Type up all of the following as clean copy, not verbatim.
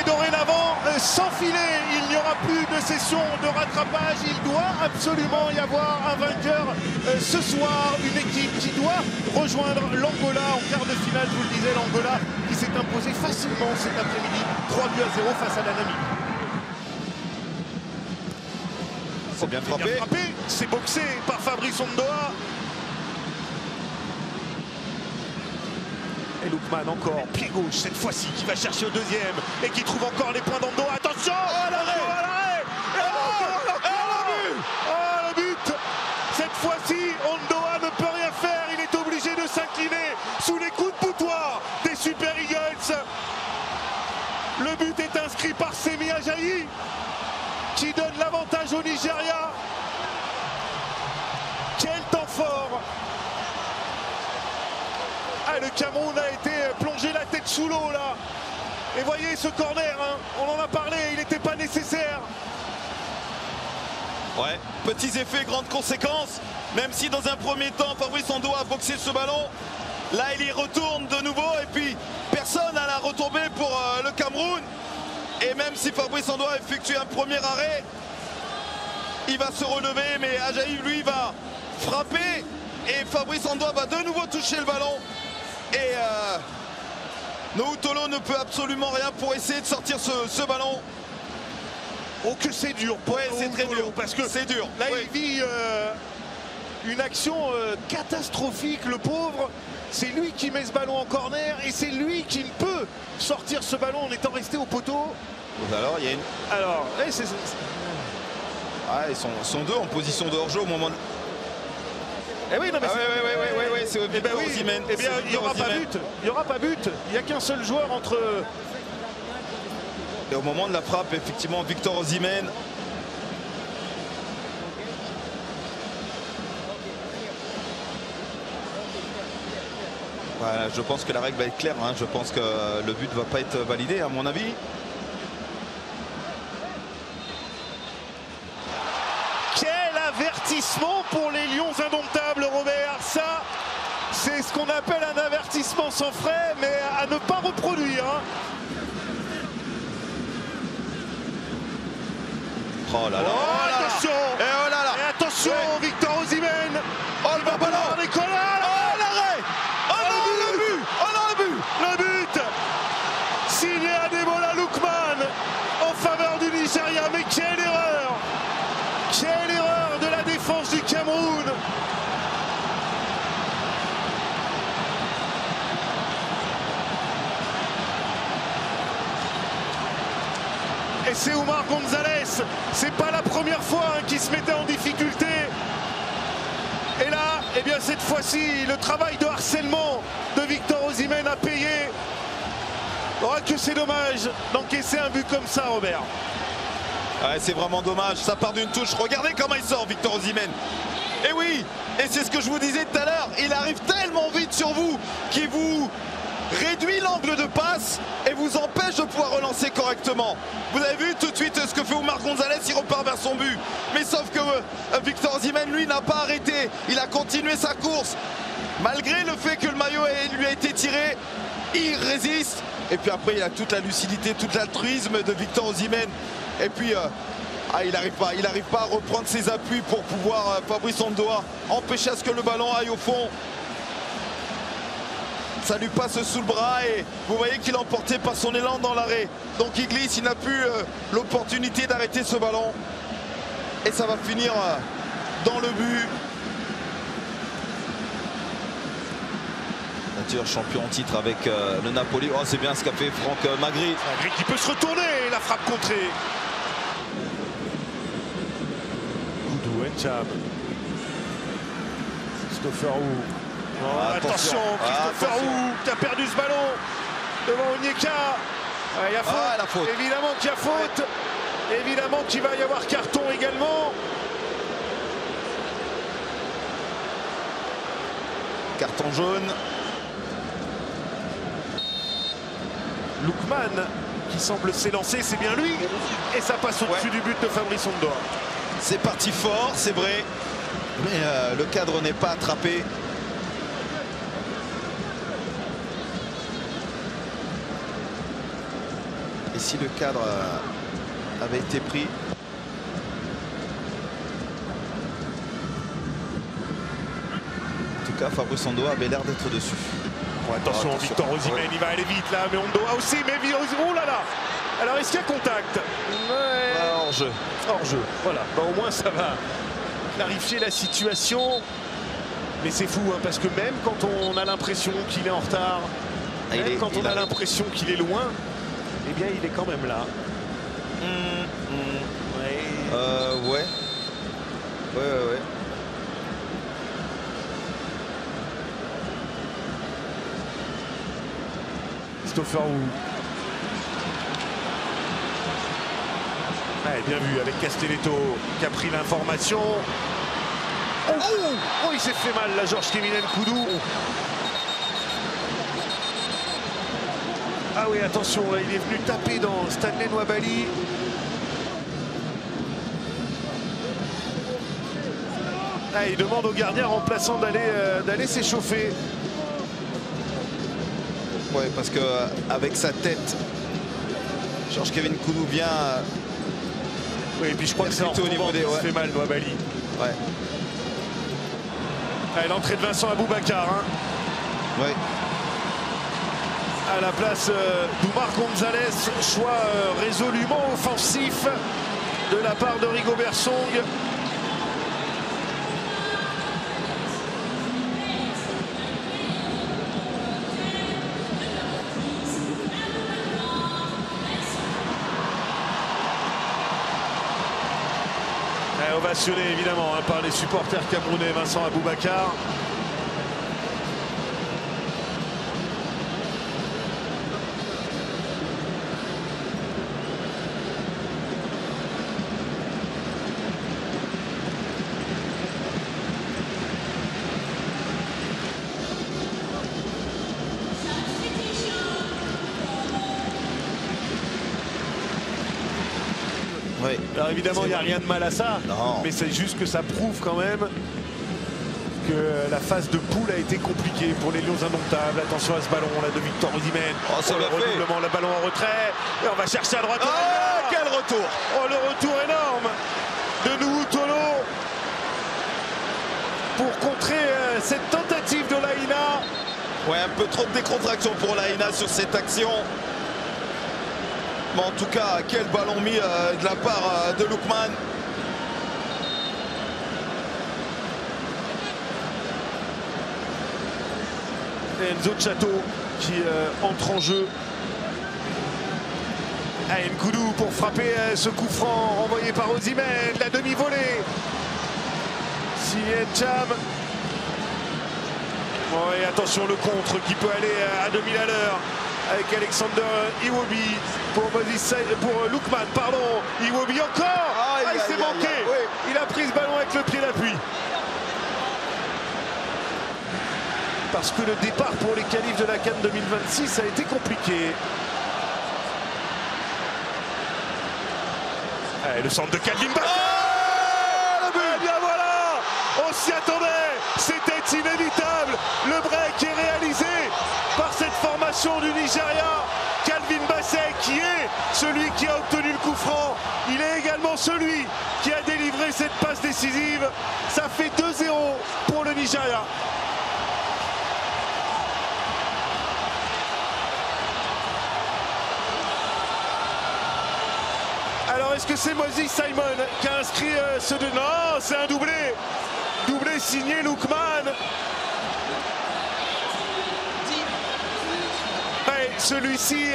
dorénavant, sans filet, il n'y aura plus de session de rattrapage. Il doit absolument y avoir un vainqueur ce soir. Une équipe qui doit rejoindre l'Angola en quart de finale. Je vous le disais, l'Angola qui s'est imposé facilement cet après-midi. 3-0 face à la Namibie. C'est bien frappé. C'est boxé par Fabrice Ondoa. Et Lookman encore, pied gauche cette fois-ci, qui va chercher au deuxième et qui trouve encore les points d'Ondoa. Attention, l'arrêt. Le but. Cette fois-ci, Ondoa ne peut rien faire. Il est obligé de s'incliner sous les coups de boutoir des Super Eagles. Le but est inscrit par Semi Ajayi, qui donne l'avantage au Nigeria. Quel temps fort! Ah, le Cameroun a été plongé la tête sous l'eau là. Et voyez ce corner, hein, on en a parlé, il n'était pas nécessaire. Ouais, petits effets, grandes conséquences. Même si dans un premier temps, Fabrice Ondoa a boxé ce ballon, là il y retourne de nouveau et puis personne n'a la retombée pour le Cameroun. Et même si Fabrice Ondoa effectue un premier arrêt, il va se relever, mais Ajayi lui va frapper et Fabrice Ondoa va de nouveau toucher le ballon. Et Noutolo ne peut absolument rien pour essayer de sortir ce ballon. Oh que c'est dur, ouais, c'est très dur, parce que c'est dur. Là ouais. il vit une action catastrophique, le pauvre. C'est lui qui met ce ballon en corner et c'est lui qui ne peut sortir ce ballon en étant resté au poteau. Alors il y a une... Alors, Ah, ils sont deux en position de hors-jeu au moment de... Eh oui, non, mais ouais, c'est Victor Osimhen. Eh bien, il n'y aura pas but. Il n'y aura pas but. Il n'y a qu'un seul joueur entre... Et au moment de la frappe, effectivement, Victor Osimhen. Voilà, je pense que la règle va être claire. Hein. Je pense que le but ne va pas être validé, à mon avis. Quel avertissement pour les Lions indomptables, Robert. Ça, c'est ce qu'on appelle un avertissement sans frais, mais à ne pas reproduire. Hein. Oh là là. Oh, attention. Et oh là là. Et attention, ouais. Victor Osimhen. Oh le ballon. Oh l'arrêt. Oh non, le but. Oh non, le but. Le but signé Ademola Lookman en faveur du Nigeria. Mais quelle erreur! Quelle erreur de la défense du Cameroun! Et c'est Oumar Gonzalez, c'est pas la première fois hein, qu'il se mettait en difficulté. Et là, eh bien cette fois-ci, le travail de harcèlement de Victor Osimhen a payé. Oh que c'est dommage d'encaisser un but comme ça, Robert. Ouais, c'est vraiment dommage, ça part d'une touche. Regardez comment il sort, Victor Osimhen. Et oui, et c'est ce que je vous disais tout à l'heure, il arrive tellement vite sur vous qu'il vous réduit l'angle de passe et vous empêche de pouvoir relancer correctement. Vous avez vu tout de suite ce que fait Oumar Gonzalez, il repart vers son but. Mais sauf que Victor Osimhen, lui, n'a pas arrêté. Il a continué sa course. Malgré le fait que le maillot lui a été tiré, il résiste. Et puis après, il a toute la lucidité, tout l'altruisme de Victor Osimhen. Et puis, il n'arrive pas à reprendre ses appuis pour pouvoir, Fabrice Ondoa, empêcher à ce que le ballon aille au fond. Ça lui passe sous le bras et vous voyez qu'il est emporté par son élan dans l'arrêt. Donc il glisse, il n'a plus l'opportunité d'arrêter ce ballon. Et ça va finir dans le but. Nature champion en titre avec le Napoli. Oh, c'est bien ce qu'a fait Franck Magri. Magri qui peut se retourner, la frappe contrée. Koudou, Encham. Christopher Wu. Oh, attention, Christopher Wu qui a perdu ce ballon devant Onyeka. Il y a faute. La faute. Évidemment qu'il y a faute. Ouais. Évidemment qu'il va y avoir carton également. Carton jaune. Lookman qui semble s'élancer, c'est bien lui. Et ça passe au-dessus du but de Fabrice Ondoa. C'est parti fort, c'est vrai. Mais le cadre n'est pas attrapé. Et si le cadre avait été pris. En tout cas, Fabrice Ondoa avait l'air d'être dessus. Bon, attention, Victor Osimhen, il va aller vite là, mais Ondoa aussi, mais oh là là. Alors est-ce qu'il y a contact? Hors-jeu. Hors-jeu, voilà. Bah, au moins ça va clarifier la situation. Mais c'est fou, hein, parce que même quand on a l'impression qu'il est en retard, même quand on a l'impression qu'il est loin, eh bien il est quand même là. Ouais. Ouais. Christopher Wu. Ouais, bien vu avec Castelletto qui a pris l'information. Oh, il s'est fait mal là, Georges Kevin Nkoudou. Ah oui, attention, là, il est venu taper dans Stanley Nwabali. Ah, il demande au gardien remplaçant d'aller s'échauffer. Ouais, parce que avec sa tête, Georges Kevin Nkoudou vient. Oui, et puis je crois que c'est au niveau des. Ça fait mal, Nwabali. Ouais. Ah, l'entrée de Vincent Aboubakar. Hein. Ouais. À la place d'Oumar Gonzalez, choix résolument offensif de la part de Rigobert Song. Ovationné évidemment hein, par les supporters camerounais. Vincent Aboubakar. Oui. Alors évidemment, il n'y a rien de mal à ça, non. Mais c'est juste que ça prouve quand même que la phase de poule a été compliquée pour les Lions indomptables. Attention à ce ballon là de Victor Osimhen. Oh, c'est bien fait. Le ballon en retrait. Et on va chercher à droite. Oh, quel retour! Oh, le retour énorme de Nuhu Tolo pour contrer cette tentative de Laïna. Ouais, un peu trop de décontraction pour Laïna sur cette action. Mais en tout cas, quel ballon mis de la part de Lookman. Et Enzo Chato qui entre en jeu. Nkoudou pour frapper ce coup franc renvoyé par Osimhen. La demi-volée. Sien Cham. Bon, et attention le contre qui peut aller à 2000 à l'heure. Avec Alexander Iwobi pour Lookman, pardon. Iwobi encore. Il s'est manqué. Oui. Il a pris ce ballon avec le pied d'appui. Parce que le départ pour les qualifs de la CAN 2026 a été compliqué. Allez, le centre de Calvin Bassey. Eh bien voilà, on s'y attendait. C'était inévitable. Le break est réalisé par cette formation du Nigeria. Calvin Bassey qui est celui qui a obtenu le coup franc. Il est également celui qui a délivré cette passe décisive. Ça fait 2-0 pour le Nigeria. Alors est-ce que c'est Moses Simon qui a inscrit ce deux? Non, c'est un doublé. Doublé signé Lookman. Celui-ci,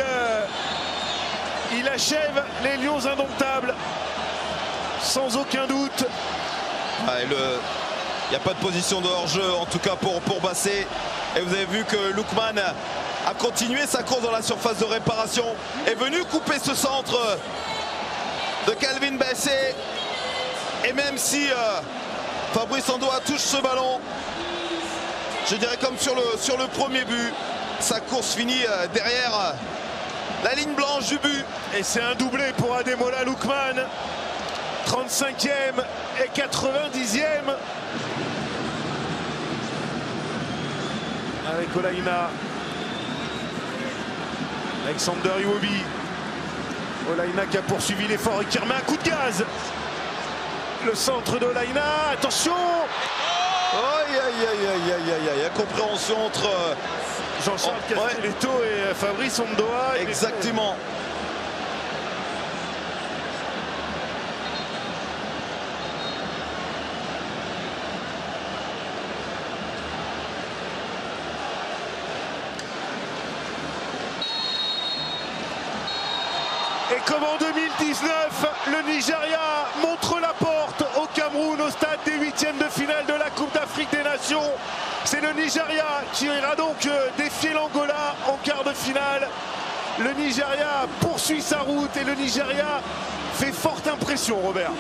il achève les Lions indomptables. Sans aucun doute. Il n'y a pas de position de hors-jeu, en tout cas pour Bassey. Et vous avez vu que Lookman a continué sa course dans la surface de réparation. Est venu couper ce centre de Calvin Bassey. Et même si Fabrice Ondoa touche ce ballon, je dirais comme sur le premier but, sa course finit derrière la ligne blanche du but. Et c'est un doublé pour Ademola Lookman. 35e et 90e. Avec Olaïna. Alexander Iwobi. Olaïna qui a poursuivi l'effort et qui remet un coup de gaz. Le centre d'Olaïna, attention. Aïe, aïe, aïe, aïe, aïe, aïe, aïe, incompréhension entre Jean-Charles Castelletto et Fabrice Ondoa. Exactement. Et comme en 2019, le Nigeria montre la porte au Cameroun au stade des huitièmes de finale de la Coupe d'Afrique des Nations. C'est le Nigeria qui ira donc défier l'Angola en quart de finale. Le Nigeria poursuit sa route et le Nigeria fait forte impression, Robert.